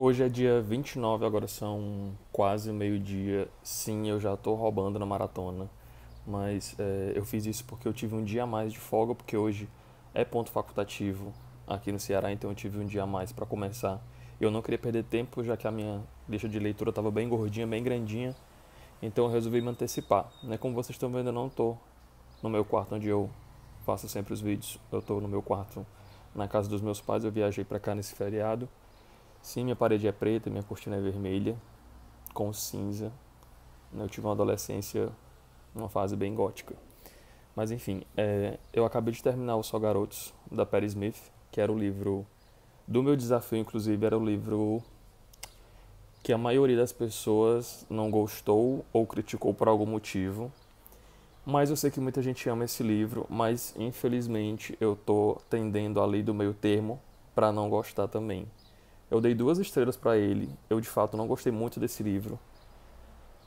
Hoje é dia 29, agora são quase meio-dia. Sim, eu já tô roubando na maratona, mas eu fiz isso porque eu tive um dia a mais de folga, porque hoje é ponto facultativo aqui no Ceará, então eu tive um dia a mais para começar. Eu não queria perder tempo, já que a minha lista de leitura estava bem gordinha, bem grandinha, então eu resolvi me antecipar. Né? Como vocês estão vendo, eu não tô no meu quarto onde eu faço sempre os vídeos, eu tô no meu quarto na casa dos meus pais, eu viajei para cá nesse feriado. Sim, minha parede é preta, minha cortina é vermelha, com cinza. Eu tive uma adolescência, uma fase bem gótica. Mas enfim, eu acabei de terminar o Só Garotos, da Patti Smith, que era o livro do meu desafio, inclusive, era o livro que a maioria das pessoas não gostou ou criticou por algum motivo. Mas eu sei que muita gente ama esse livro, mas infelizmente eu tô tendendo ali do meio termo para não gostar também. Eu dei 2 estrelas para ele. Eu de fato não gostei muito desse livro.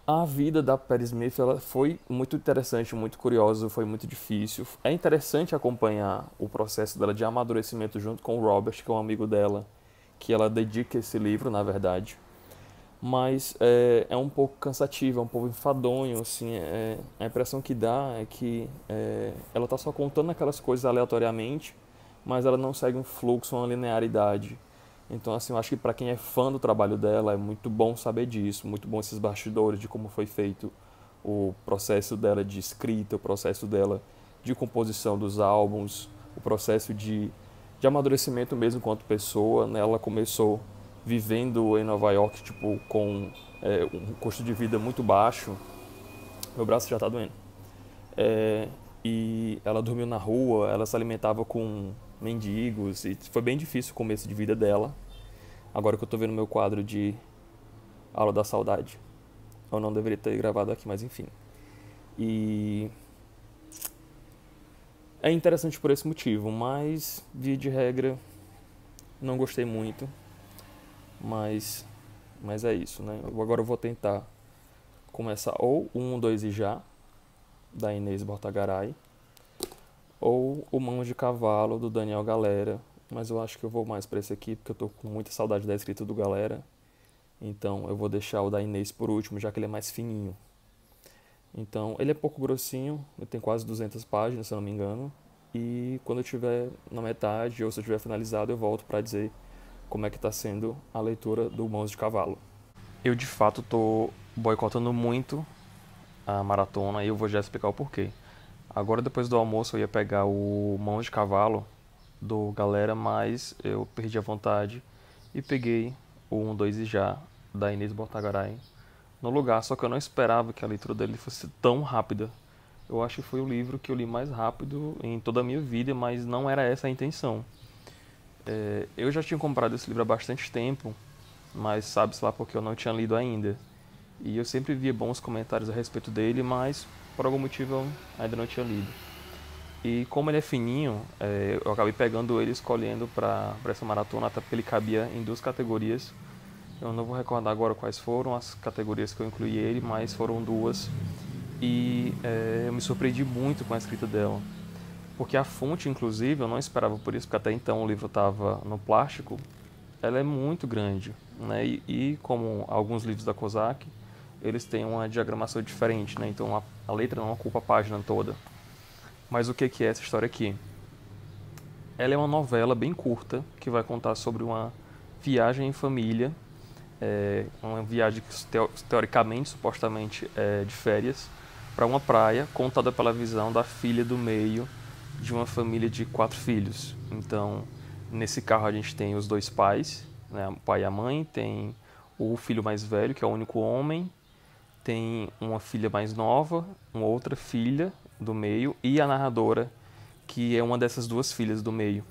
A vida da Patti Smith ela foi muito interessante, muito curiosa, foi muito difícil. É interessante acompanhar o processo dela de amadurecimento junto com o Robert, que é um amigo dela, que ela dedica esse livro, na verdade. Mas é um pouco cansativo, é um pouco enfadonho, assim. A impressão que dá é que ela está só contando aquelas coisas aleatoriamente, mas ela não segue um fluxo, uma linearidade. Então, assim, eu acho que para quem é fã do trabalho dela é muito bom saber disso, muito bom esses bastidores de como foi feito o processo dela de escrita, o processo dela de composição dos álbuns, o processo de amadurecimento mesmo enquanto pessoa, né? Ela começou vivendo em Nova York, tipo, com um custo de vida muito baixo. Meu braço já tá doendo. É, e ela dormiu na rua, ela se alimentava com mendigos, e foi bem difícil o começo de vida dela. Agora que eu tô vendo meu quadro de Aula da Saudade. Eu não deveria ter gravado aqui, mas enfim. E é interessante por esse motivo, mas, via de regra, não gostei muito. Mas, mas é isso, né? Agora eu vou tentar começar ou o 1, 2 e Já, da Inês Bortagaray, ou o Mãos de Cavalo, do Daniel Galera. Mas eu acho que eu vou mais para esse aqui, porque eu tô com muita saudade da escrita do Galera. Então eu vou deixar o da Inês por último, já que ele é mais fininho. Então ele é pouco grossinho, ele tem quase 200 páginas, se eu não me engano. E quando eu estiver na metade, ou se eu tiver finalizado, eu volto para dizer como é que está sendo a leitura do Mãos de Cavalo. Eu de fato tô boicotando muito a maratona e eu vou já explicar o porquê. Agora depois do almoço eu ia pegar o Mãos de Cavalo do Galera, mas eu perdi a vontade e peguei o 1, 2 e Já da Inês Bortagaray no lugar, só que eu não esperava que a leitura dele fosse tão rápida. Eu acho que foi o livro que eu li mais rápido em toda a minha vida, mas não era essa a intenção. Eu já tinha comprado esse livro há bastante tempo, mas sabe-se lá porque eu não tinha lido ainda. E eu sempre via bons comentários a respeito dele, mas por algum motivo eu ainda não tinha lido. E como ele é fininho, eu acabei pegando ele e escolhendo para essa maratona, até porque ele cabia em 2 categorias. Eu não vou recordar agora quais foram as categorias que eu incluí ele, mas foram 2. E eu me surpreendi muito com a escrita dela. Porque a fonte, inclusive, eu não esperava por isso, porque até então o livro estava no plástico, ela é muito grande. Né? E como alguns livros da Kozak, eles têm uma diagramação diferente, né? Então a letra não ocupa a página toda. Mas o que é essa história aqui? Ela é uma novela bem curta que vai contar sobre uma viagem em família, uma viagem que teoricamente, supostamente, é de férias, para uma praia, contada pela visão da filha do meio de uma família de 4 filhos. Então, nesse carro a gente tem os 2 pais, né, o pai e a mãe, tem o filho mais velho, que é o único homem, tem uma filha mais nova, uma outra filha do meio e a narradora, que é uma dessas 2 filhas do meio.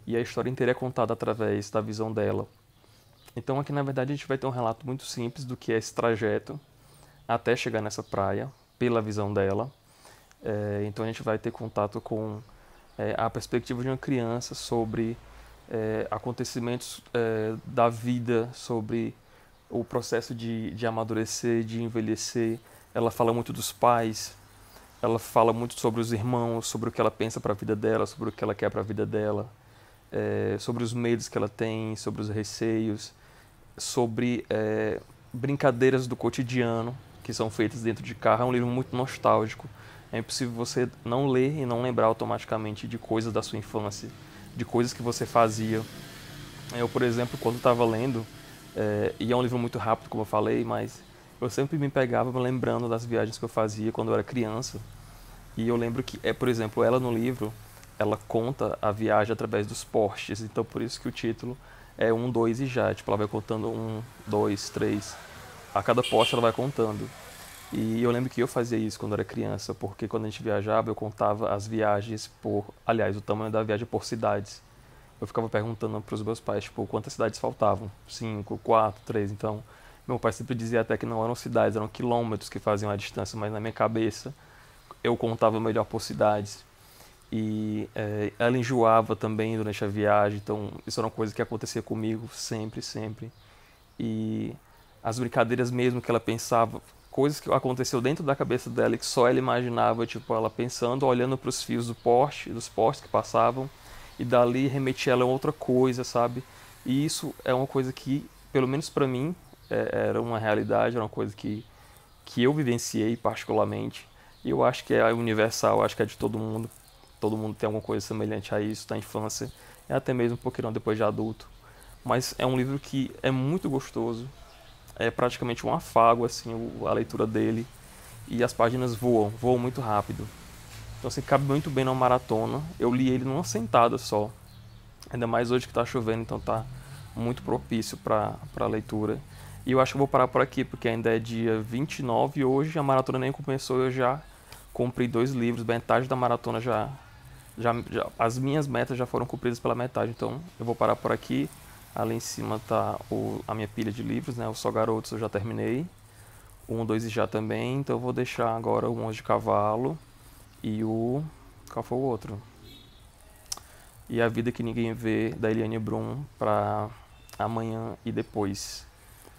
E a história inteira é contada através da visão dela. Então aqui na verdade a gente vai ter um relato muito simples do que é esse trajeto até chegar nessa praia, pela visão dela. Então a gente vai ter contato com a perspectiva de uma criança sobre acontecimentos da vida, sobre o processo de amadurecer, de envelhecer. Ela fala muito dos pais, ela fala muito sobre os irmãos, sobre o que ela pensa para a vida dela, sobre o que ela quer para a vida dela, sobre os medos que ela tem, sobre os receios. sobre brincadeiras do cotidiano que são feitas dentro de carro. É um livro muito nostálgico. É impossível você não ler e não lembrar automaticamente de coisas da sua infância, de coisas que você fazia. Eu, por exemplo, quando estava lendo, e é um livro muito rápido, como eu falei, mas eu sempre me pegava me lembrando das viagens que eu fazia quando eu era criança. E eu lembro que, por exemplo, ela no livro, ela conta a viagem através dos postes, então por isso que o título é 1, 2 e já. Tipo, ela vai contando 1, 2, 3. A cada poste ela vai contando. E eu lembro que eu fazia isso quando eu era criança, porque quando a gente viajava, eu contava as viagens aliás, o tamanho da viagem por cidades. Eu ficava perguntando para os meus pais, tipo, quantas cidades faltavam? 5, 4, 3. Então, meu pai sempre dizia até que não eram cidades, eram quilômetros que faziam a distância, mas na minha cabeça eu contava melhor por cidades. E ela enjoava também durante a viagem, então isso era uma coisa que acontecia comigo sempre, sempre. E as brincadeiras mesmo que ela pensava, coisas que aconteceu dentro da cabeça dela e que só ela imaginava, tipo, ela pensando, olhando para os fios dos postes que passavam, e dali remetia ela a outra coisa, sabe? E isso é uma coisa que, pelo menos para mim, era uma realidade, era uma coisa que eu vivenciei particularmente. E eu acho que é universal, acho que é de todo mundo. Todo mundo tem alguma coisa semelhante a isso da infância, e até mesmo um pouquinho depois de adulto. Mas é um livro que é muito gostoso, é praticamente um afago, assim, a leitura dele. E as páginas voam muito rápido. Então, assim, cabe muito bem numa maratona. Eu li ele numa sentada só. Ainda mais hoje que tá chovendo, então tá muito propício para leitura. E eu acho que eu vou parar por aqui, porque ainda é dia 29 e hoje a maratona nem começou, eu já comprei 2 livros, metade da maratona as minhas metas já foram cumpridas pela metade, então eu vou parar por aqui. Ali em cima tá a minha pilha de livros, né? O Só Garotos eu já terminei, o 1, 2 e já também, então eu vou deixar agora o Onze de Cavalo e qual foi o outro? E A Vida que Ninguém Vê, da Eliane Brum, para amanhã e depois.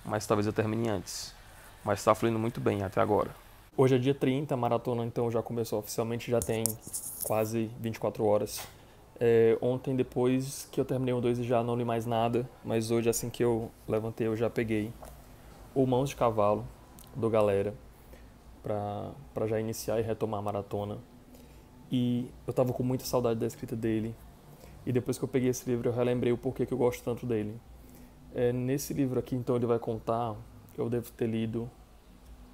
Mas talvez eu termine antes. Mas está fluindo muito bem até agora. Hoje é dia 30, a maratona então já começou oficialmente, já tem quase 24 horas. Ontem, depois que eu terminei o 2 e já não li mais nada, mas hoje, assim que eu levantei, eu já peguei o Mãos de Cavalo, do Galera, para já iniciar e retomar a maratona. E eu tava com muita saudade da escrita dele. E depois que eu peguei esse livro, eu relembrei o porquê que eu gosto tanto dele. Nesse livro aqui, então, ele vai contar, eu devo ter lido,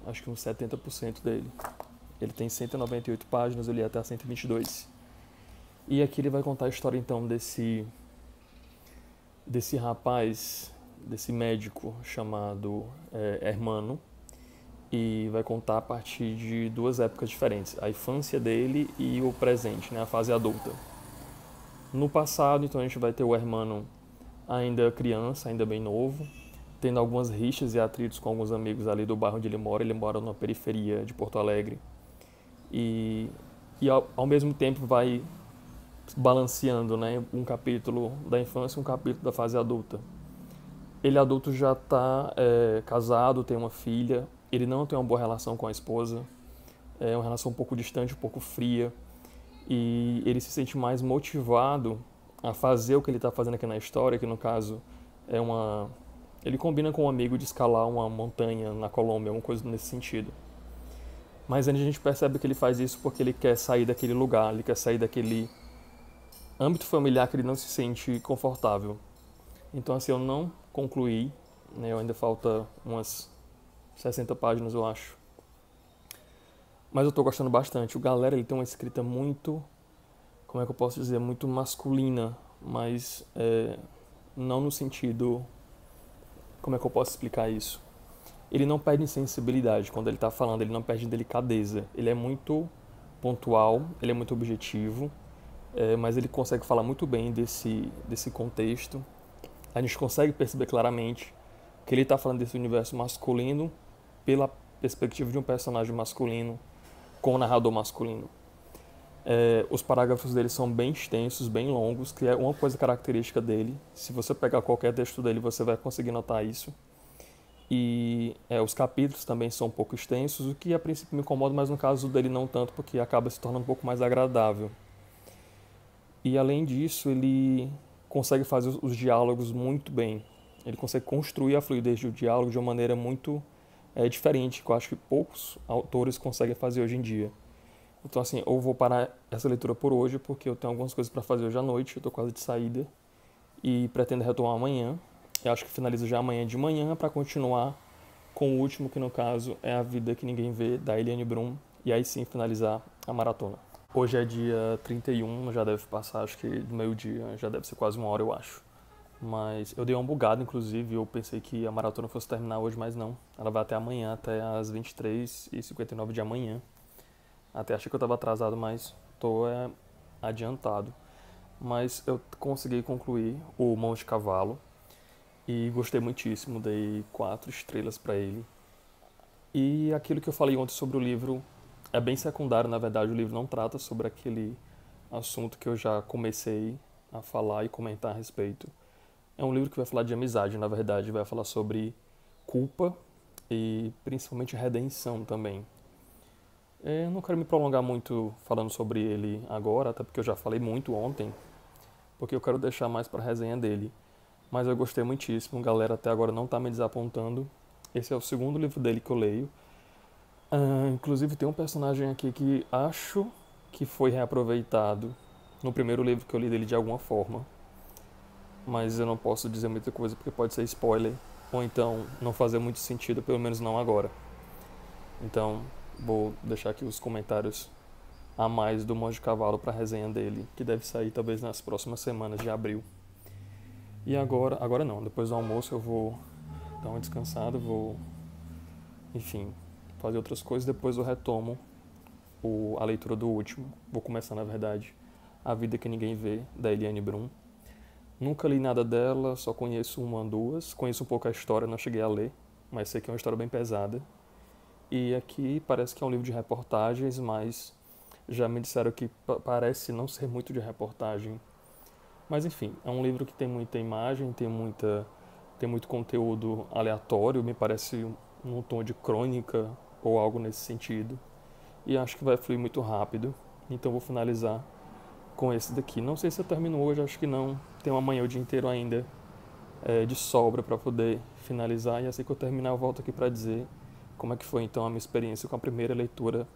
acho que uns 70% dele. Ele tem 198 páginas, eu li até a 122. E aqui ele vai contar a história, então, desse rapaz, desse médico chamado Hermano, e vai contar a partir de 2 épocas diferentes, a infância dele e o presente, né, a fase adulta. No passado, então, a gente vai ter o Hermano ainda criança, ainda bem novo, tendo algumas rixas e atritos com alguns amigos ali do bairro onde ele mora numa periferia de Porto Alegre, e ao mesmo tempo vai balanceando, né, um capítulo da infância e um capítulo da fase adulta. Ele adulto já está casado, tem uma filha, ele não tem uma boa relação com a esposa, é uma relação um pouco distante, um pouco fria, e ele se sente mais motivado a fazer o que ele está fazendo aqui na história, que no caso ele combina com um amigo de escalar uma montanha na Colômbia, alguma coisa nesse sentido. Mas a gente percebe que ele faz isso porque ele quer sair daquele lugar, ele quer sair daquele âmbito familiar que ele não se sente confortável. Então, assim, eu não concluí, né, ainda falta umas 60 páginas, eu acho. Mas eu tô gostando bastante. O Galera, ele tem uma escrita muito, como é que eu posso dizer, muito masculina, mas não no sentido, como é que eu posso explicar isso? Ele não perde sensibilidade quando ele tá falando, ele não perde delicadeza. Ele é muito pontual, ele é muito objetivo, mas ele consegue falar muito bem desse contexto. A gente consegue perceber claramente que ele está falando desse universo masculino pela perspectiva de um personagem masculino com um narrador masculino. Os parágrafos dele são bem extensos, bem longos, que é uma coisa característica dele. Se você pegar qualquer texto dele, você vai conseguir notar isso. E os capítulos também são um pouco extensos, o que a princípio me incomoda, mas no caso dele não tanto, porque acaba se tornando um pouco mais agradável. E além disso, ele consegue fazer os diálogos muito bem. ele consegue construir a fluidez do diálogo de uma maneira muito diferente, que eu acho que poucos autores conseguem fazer hoje em dia. Então, assim, eu vou parar essa leitura por hoje, porque eu tenho algumas coisas para fazer hoje à noite, eu estou quase de saída, e pretendo retomar amanhã. Eu acho que finalizo já amanhã de manhã para continuar com o último, que no caso é A Vida que Ninguém Vê, da Eliane Brum, e aí sim finalizar a maratona. Hoje é dia 31, já deve passar, acho que do meio-dia, já deve ser quase 1 hora, eu acho. Mas eu dei uma bugada, inclusive, eu pensei que a maratona fosse terminar hoje, mas não. Ela vai até amanhã, até às 23h59 de amanhã. Até achei que eu estava atrasado, mas estou adiantado. Mas eu consegui concluir o Mãos de Cavalo e gostei muitíssimo, dei 4 estrelas para ele. E aquilo que eu falei ontem sobre o livro é bem secundário, na verdade, o livro não trata sobre aquele assunto que eu já comecei a falar e comentar a respeito. É um livro que vai falar de amizade, na verdade, vai falar sobre culpa e principalmente redenção também. Eu não quero me prolongar muito falando sobre ele agora, até porque eu já falei muito ontem, porque eu quero deixar mais para a resenha dele. Mas eu gostei muitíssimo, galera até agora não está me desapontando. Esse é o segundo livro dele que eu leio. Inclusive tem um personagem aqui que acho que foi reaproveitado no primeiro livro que eu li dele de alguma forma. Mas eu não posso dizer muita coisa porque pode ser spoiler, ou então não fazer muito sentido, pelo menos não agora. Então vou deixar aqui os comentários a mais do Monge de Cavalo para a resenha dele, que deve sair talvez nas próximas semanas de abril. E agora não, depois do almoço eu vou dar uma descansada, vou, enfim, fazer outras coisas, depois eu retomo a leitura do último. Vou começar, na verdade, A Vida que Ninguém Vê, da Eliane Brum. Nunca li nada dela, só conheço uma, duas. Conheço um pouco a história, não cheguei a ler, mas sei que é uma história bem pesada. E aqui parece que é um livro de reportagens, mas já me disseram que parece não ser muito de reportagem. Mas enfim, é um livro que tem muita imagem, tem muito conteúdo aleatório, me parece um tom de crônica ou algo nesse sentido. E acho que vai fluir muito rápido, então vou finalizar com esse daqui. Não sei se eu termino hoje, acho que não. Tenho amanhã o dia inteiro ainda de sobra para poder finalizar, e assim que eu terminar eu volto aqui para dizer como é que foi então a minha experiência com a primeira leitura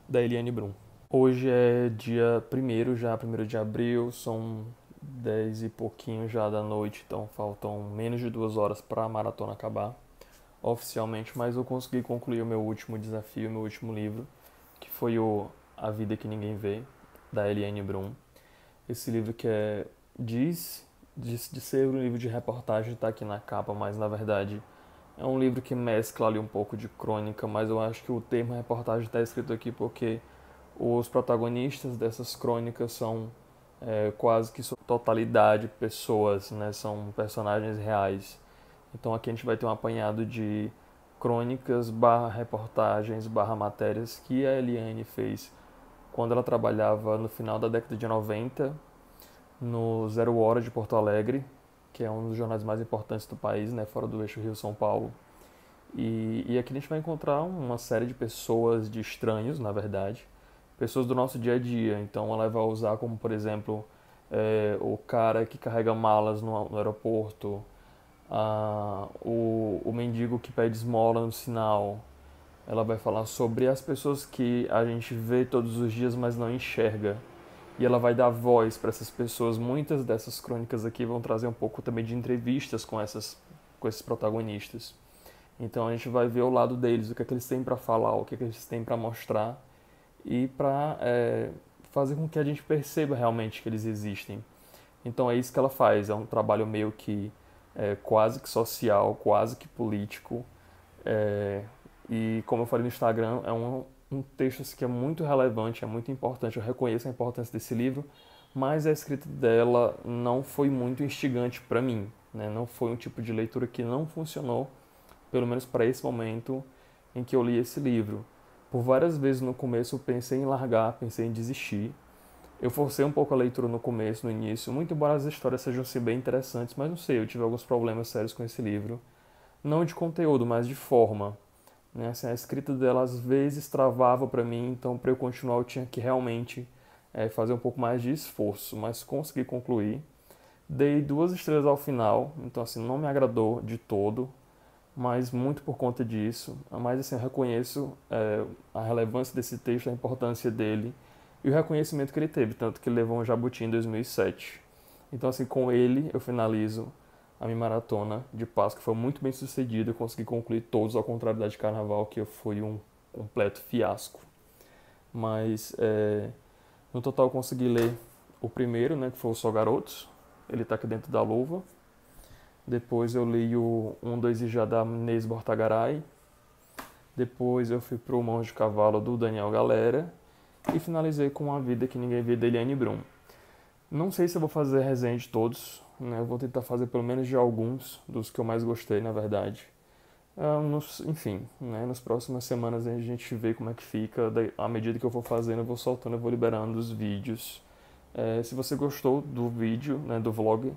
da Eliane Brum. Hoje é dia 1º já, 1º de abril, são 10 e pouquinho já da noite, então faltam menos de 2 horas para a maratona acabar oficialmente, mas eu consegui concluir o meu último desafio, o meu último livro, que foi o A Vida que Ninguém Vê, da Eliane Brum. Esse livro que diz de ser um livro de reportagem, está aqui na capa, mas na verdade é um livro que mescla ali um pouco de crônica, mas eu acho que o termo reportagem está escrito aqui porque os protagonistas dessas crônicas são quase que sua totalidade pessoas, né? São personagens reais. Então aqui a gente vai ter um apanhado de crônicas / reportagens / matérias que a Eliane fez quando ela trabalhava no final da década de 90 no Zero Hora de Porto Alegre, que é um dos jornais mais importantes do país, né, fora do eixo Rio-São Paulo. E aqui a gente vai encontrar uma série de pessoas, de estranhos, na verdade, pessoas do nosso dia a dia. Então ela vai usar como, por exemplo, o cara que carrega malas no aeroporto, o mendigo que pede esmola no sinal. Ela vai falar sobre as pessoas que a gente vê todos os dias, mas não enxerga. E ela vai dar voz para essas pessoas. Muitas dessas crônicas aqui vão trazer um pouco também de entrevistas com esses protagonistas. Então a gente vai ver o lado deles, o que é que eles têm para falar, o que é que eles têm para mostrar e para fazer com que a gente perceba realmente que eles existem. Então é isso que ela faz, é um trabalho meio que quase que social, quase que político. E como eu falei no Instagram, é um texto assim, que é muito relevante, é muito importante, eu reconheço a importância desse livro, mas a escrita dela não foi muito instigante para mim, né? Não foi um tipo de leitura que não funcionou, pelo menos para esse momento em que eu li esse livro. Por várias vezes no começo eu pensei em largar, pensei em desistir. Eu forcei um pouco a leitura no começo, no início, muito embora as histórias sejam assim, bem interessantes, mas não sei, eu tive alguns problemas sérios com esse livro. Não de conteúdo, mas de forma. Né? Assim, a escrita dela às vezes travava para mim, então para eu continuar eu tinha que realmente fazer um pouco mais de esforço, mas consegui concluir. Dei 2 estrelas ao final, então assim, não me agradou de todo, mas muito por conta disso. Mas assim, eu reconheço a relevância desse texto, a importância dele e o reconhecimento que ele teve, tanto que ele levou um Jabuti em 2007. Então assim, com ele eu finalizo a minha maratona de Páscoa, que foi muito bem sucedida, eu consegui concluir todos, ao contrário da de Carnaval, que foi um completo fiasco. Mas no total eu consegui ler o primeiro, né, que foi o Só Garotos, ele está aqui dentro da luva. Depois eu li o 1, 2 e Já da Inês Bortagaray. Depois eu fui para o Mãos de Cavalo do Daniel Galera. E finalizei com A Vida Que Ninguém Vê da Eliane Brum. Não sei se eu vou fazer resenha de todos, né? Eu vou tentar fazer pelo menos de alguns, dos que eu mais gostei, na verdade. Enfim, né? Nas próximas semanas a gente vê como é que fica. À medida que eu for fazendo, eu vou soltando, eu vou liberando os vídeos. Se você gostou do vídeo, né, do vlog,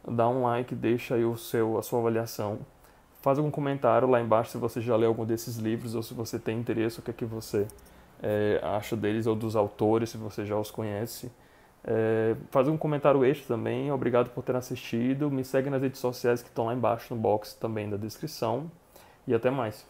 dá um like, deixa aí a sua avaliação. Faz algum comentário lá embaixo se você já leu algum desses livros ou se você tem interesse, o que é que você acha deles ou dos autores, se você já os conhece. Faz um comentário extra também. Obrigado por ter assistido. Me segue nas redes sociais que estão lá embaixo no box também da descrição. E até mais.